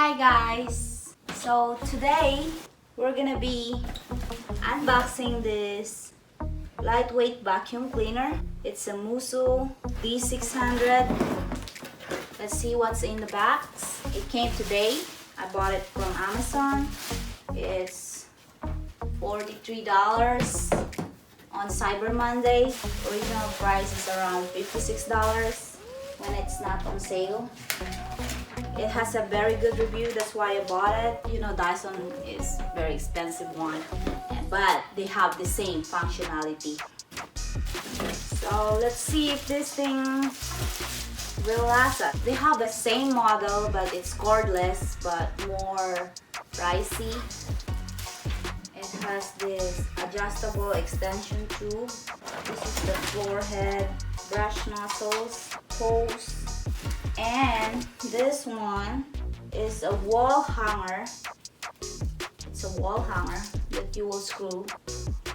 Hi guys! So today we're gonna be unboxing this lightweight vacuum cleaner. It's a Moosoo D600. Let's see what's in the box. It came today. I bought it from Amazon. It's $43 on Cyber Monday. Original price is around $56 when it's not on sale. It has a very good review, that's why I bought it. You know, Dyson is very expensive one, but they have the same functionality. So let's see if this thing will last us. They have the same model, but it's cordless, but more pricey. It has this adjustable extension tube. This is the floor head, brush nozzles, hose. And this one is a wall hanger. It's a wall hanger that you will screw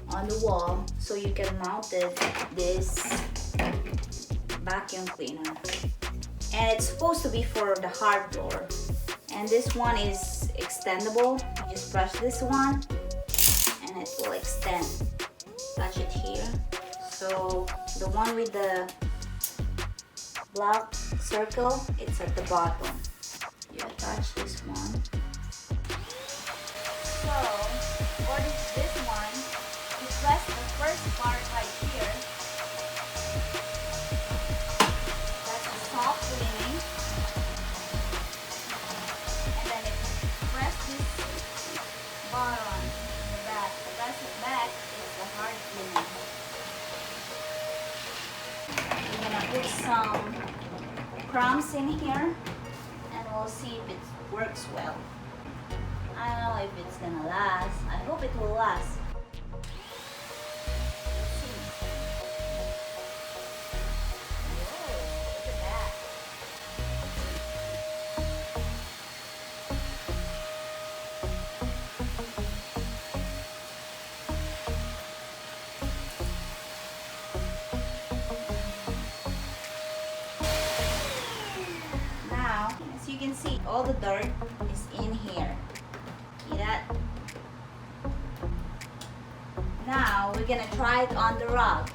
on the wall so you can mount it this vacuum cleaner. And it's supposed to be for the hard floor. And this one is extendable. You just press this one and it will extend. Touch it here. So the one with the black circle, it's at the bottom. You attach this one. So for this one, you press the first part right here. That's the soft cleaning. And then if you press this button in the back, press it back, it's the hard cleaning. I'm gonna put some crumbs in here and we'll see if it works well. I don't know if it's gonna last. I hope it will last. Let's see. Whoa, look at that. As you can see, all the dirt is in here. See that? Now we're gonna try it on the rug.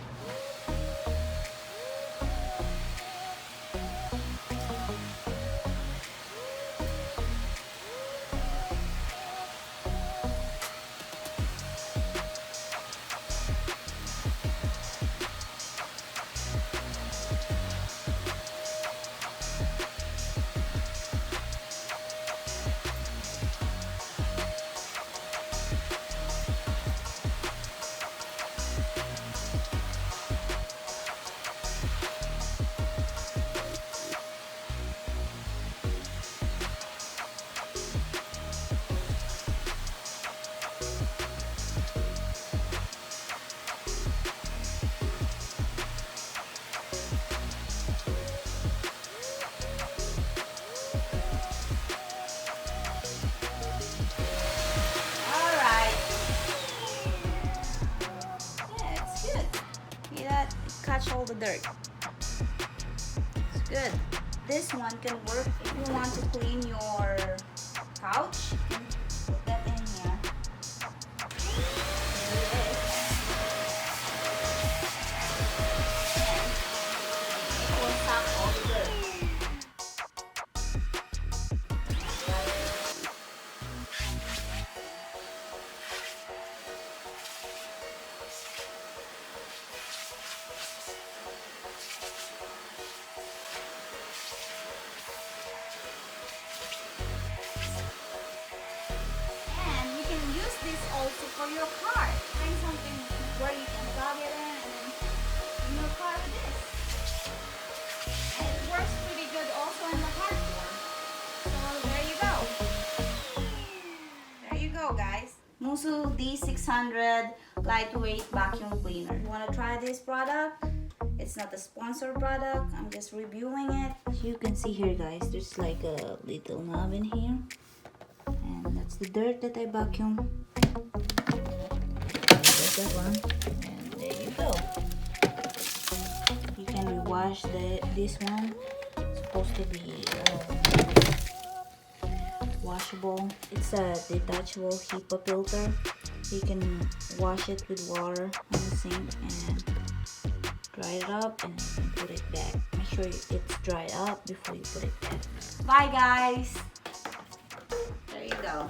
Catch all the dirt. It's good. This one can work if you want to clean your couch. You can put that in here. There it is. And it will suck all the dirt. Also for your car, find something where you can plug it in and then in your car with this. And it works pretty good also in the hard floor. So there you go. There you go, guys. Moosoo D600 lightweight vacuum cleaner. You want to try this product? It's not a sponsored product. I'm just reviewing it. As you can see here, guys, there's like a little knob in here. And that's the dirt that I vacuum. That one, and there you go. You can rewash this one. It's supposed to be washable. It's a detachable HEPA filter. You can wash it with water on the sink and dry it up and then put it back. Make sure it's dried up before you put it back. Bye guys! There you go.